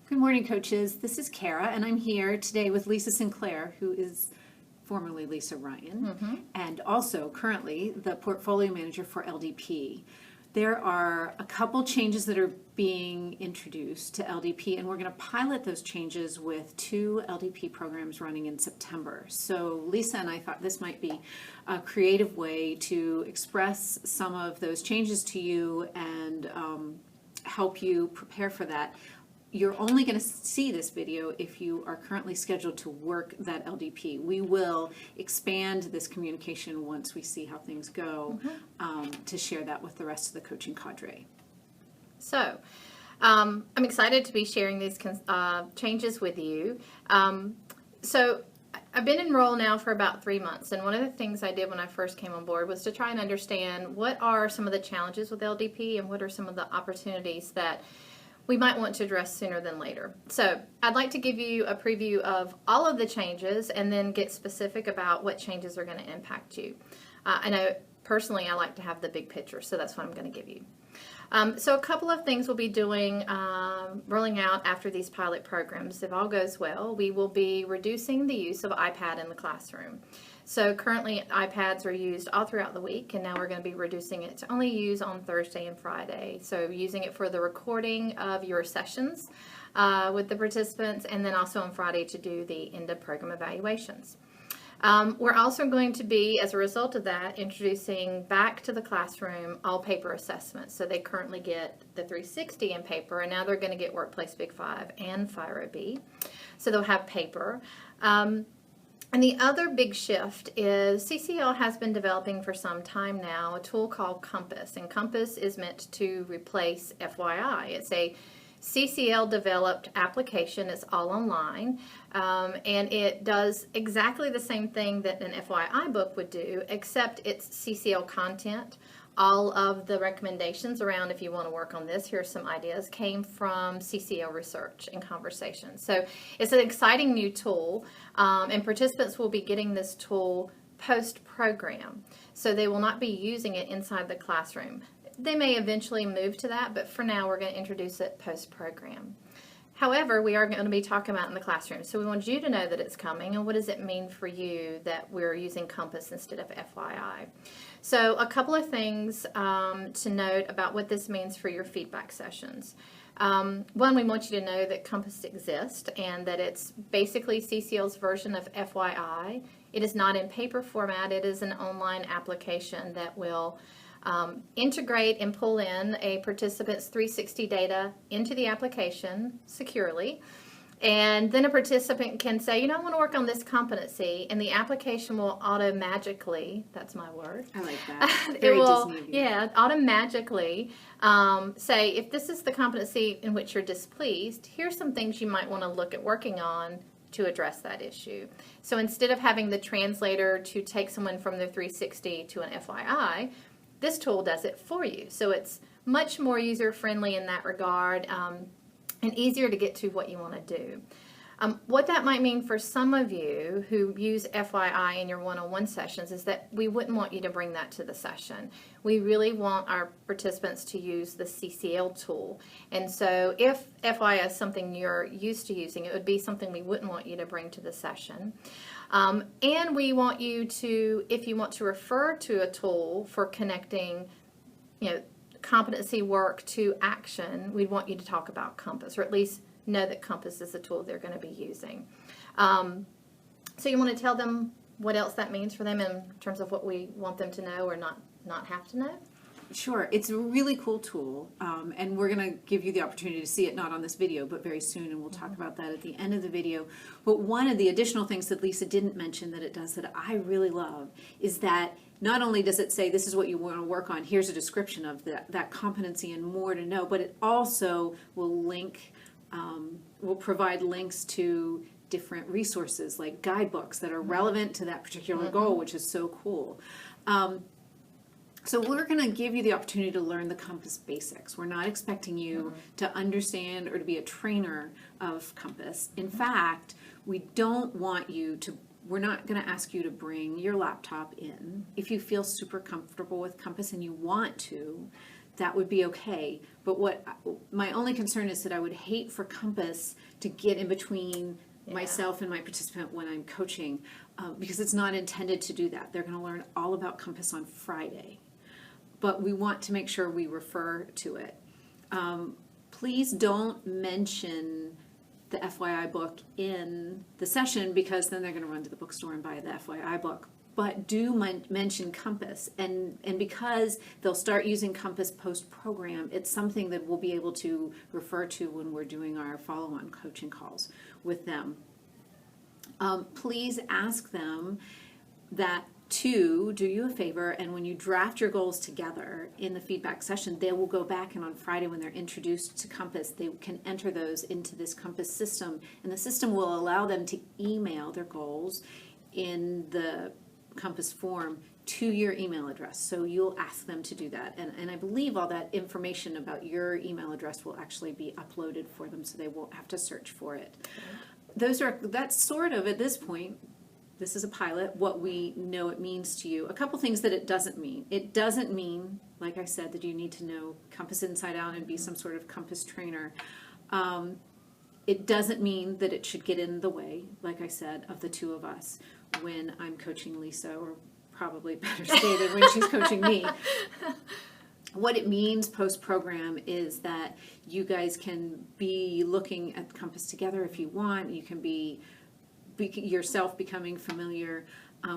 Good morning, coaches. This is Kara, and I'm here today with Lisa Sinclair, who is formerly Lisa Ryan, and also currently the portfolio manager for LDP. There are a couple changes that are being introduced to LDP, and we're going to pilot those changes with 2 LDP programs running in September. So Lisa and I thought this might be a creative way to express some of those changes to you and help you prepare for that. You're only going to see this video if you are currently scheduled to work that LDP. We will expand this communication once we see how things go to share that with the rest of the coaching cadre. So, I'm excited to be sharing these changes with you. So, I've been enrolled now for about 3 months, and one of the things I did when I first came on board was to try and understand what are some of the challenges with LDP and what are some of the opportunities that we might want to address sooner than later. So I'd like to give you a preview of all of the changes and then get specific about what changes are going to impact you. I know personally I like to have the big picture, so that's what I'm going to give you. So a couple of things we'll be doing, rolling out after these pilot programs. If all goes well, we will be reducing the use of iPad in the classroom. So currently iPads are used all throughout the week, and now we're going to be reducing it to only use on Thursday and Friday. So using it for the recording of your sessions with the participants, and then also on Friday to do the end of program evaluations. We're also going to be, as a result of that, introducing back to the classroom all paper assessments. So they currently get the 360 in paper, and now they're going to get Workplace Big 5 and FIRO-B. So they'll have paper. And the other big shift is CCL has been developing for some time now a tool called Compass, and Compass is meant to replace FYI. It's a CCL developed application. It's all online, and it does exactly the same thing that an FYI book would do, except it's CCL content. All of the recommendations around, if you want to work on this, here's some ideas, came from CCL research and conversations. So it's an exciting new tool, and participants will be getting this tool post-program. So they will not be using it inside the classroom. They may eventually move to that, but for now we're going to introduce it post-program. However, we are going to be talking about in the classroom. So we want you to know that it's coming, and what does it mean for you that we're using Compass instead of FYI. So a couple of things to note about what this means for your feedback sessions. One, we want you to know that Compass exists and that it's basically CCL's version of FYI. It is not in paper format. It is an online application that will integrate and pull in a participant's 360 data into the application securely. And then a participant can say, you know, I want to work on this competency, and the application will auto-magically, that's my word. I like that. It will, yeah, auto-magically say, if this is the competency in which you're displeased, here's some things you might want to look at working on to address that issue. So instead of having the translator to take someone from their 360 to an FYI, this tool does it for you. So it's much more user-friendly in that regard, and easier to get to what you want to do. What that might mean for some of you who use FYI in your one-on-one sessions is that we wouldn't want you to bring that to the session. We really want our participants to use the CCL tool. And so if FYI is something you're used to using, it would be something we wouldn't want you to bring to the session. And we want you to, if you want to refer to a tool for connecting, you know, competency work to action, we'd want you to talk about Compass, or at least know that Compass is a tool they're going to be using. So you want to tell them what else that means for them in terms of what we want them to know or not have to know? Sure. It's a really cool tool, and we're going to give you the opportunity to see it, not on this video, but very soon, and we'll talk about that at the end of the video. But one of the additional things that Lisa didn't mention that it does that I really love is that not only does it say this is what you want to work on, here's a description of that competency and more to know, but it also will link, will provide links to different resources like guidebooks that are relevant to that particular goal, which is so cool. So we're going to give you the opportunity to learn the Compass basics. We're not expecting you to understand or to be a trainer of Compass. In fact, we don't want you to, we're not going to ask you to bring your laptop in. If you feel super comfortable with Compass and you want to, that would be okay. But my only concern is that I would hate for Compass to get in between myself and my participant when I'm coaching, because it's not intended to do that. They're going to learn all about Compass on Friday, but we want to make sure we refer to it. Please don't mention the FYI book in the session, because then they're going to run to the bookstore and buy the FYI book. But do mention Compass, and because they'll start using Compass post-program, it's something that we'll be able to refer to when we're doing our follow-on coaching calls with them. Please ask them that to do you a favor, and when you draft your goals together in the feedback session, they will go back, and on Friday when they're introduced to Compass, they can enter those into this Compass system, and the system will allow them to email their goals in the Compass form to your email address. So you'll ask them to do that, and I believe all that information about your email address will actually be uploaded for them, so they won't have to search for it. That's sort of, at this point, this is a pilot, what we know it means to you. A couple things that it doesn't mean. It doesn't mean, like I said, that you need to know Compass inside out and be some sort of Compass trainer. It doesn't mean that it should get in the way, like I said, of the two of us when I'm coaching Lisa, or probably better stated, when she's coaching me. What it means post-program is that you guys can be looking at Compass together if you want. You can be yourself becoming familiar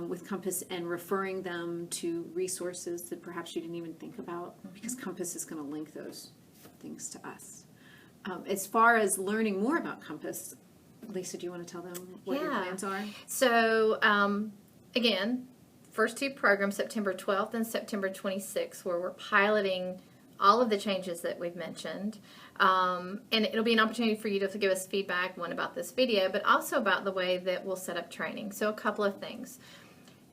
with Compass and referring them to resources that perhaps you didn't even think about, because Compass is going to link those things to us. As far as learning more about Compass, Lisa, do you want to tell them what your plans are? So, again, first two programs, September 12th and September 26th, where we're piloting all of the changes that we've mentioned. And it'll be an opportunity for you to give us feedback, one about this video, but also about the way that we'll set up training. So a couple of things.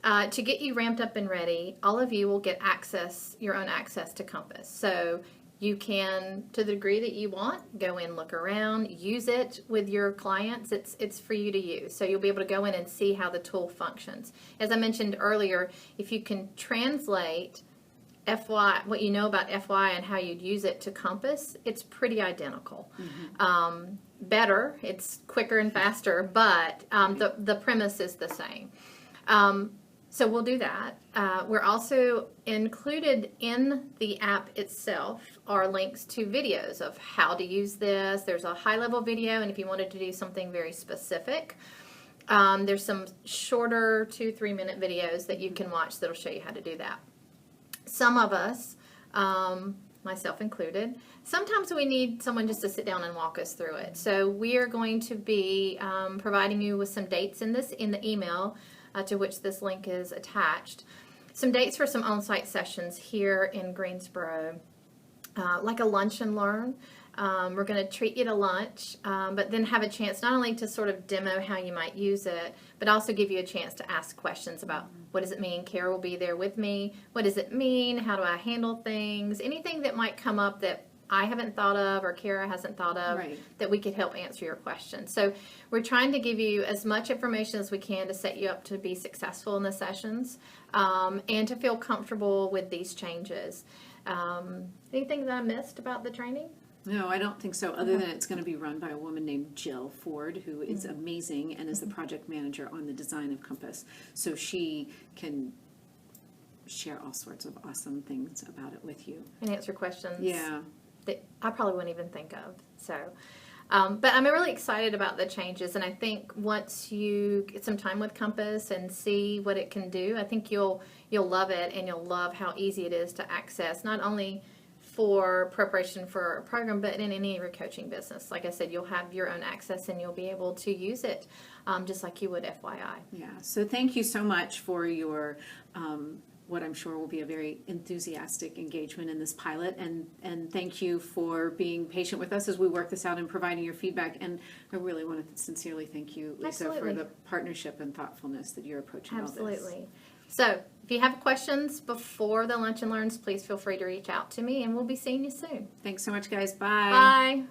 To get you ramped up and ready, all of you will get your own access to Compass. So you can, to the degree that you want, go in, look around, use it with your clients. It's for you to use. So you'll be able to go in and see how the tool functions. As I mentioned earlier, if you can translate what you know about FY and how you'd use it to Compass, it's pretty identical. Mm-hmm. Better, it's quicker and faster, but the premise is the same. So we'll do that. We're also included in the app itself are links to videos of how to use this. There's a high-level video, and if you wanted to do something very specific, there's some shorter 2-3 minute videos that you can watch that'll show you how to do that. Some of us, myself included, sometimes we need someone just to sit down and walk us through it. So we are going to be providing you with some dates in the email to which this link is attached. Some dates for some on-site sessions here in Greensboro, like a lunch and learn. We're going to treat you to lunch, but then have a chance not only to sort of demo how you might use it, but also give you a chance to ask questions about what does it mean. Kara will be there with me. What does it mean? How do I handle things? Anything that might come up that I haven't thought of or Kara hasn't thought of, that we could help answer your questions. So we're trying to give you as much information as we can to set you up to be successful in the sessions, and to feel comfortable with these changes. Anything that I missed about the training? No, I don't think so, other than it's going to be run by a woman named Jill Ford, who is amazing and is the project manager on the design of Compass. So she can share all sorts of awesome things about it with you. And answer questions. Yeah. That I probably wouldn't even think of. So, but I'm really excited about the changes, and I think once you get some time with Compass and see what it can do, I think you'll love it, and you'll love how easy it is to access, not only for preparation for a program, but in any of your coaching business. Like I said, you'll have your own access and you'll be able to use it just like you would FYI. Yeah, so thank you so much for your what I'm sure will be a very enthusiastic engagement in this pilot, and thank you for being patient with us as we work this out and providing your feedback. And I really want to sincerely thank you, Lisa, for the partnership and thoughtfulness that you're approaching all this. Absolutely. So if you have questions before the Lunch and Learns, please feel free to reach out to me, and we'll be seeing you soon. Thanks so much, guys. Bye. Bye.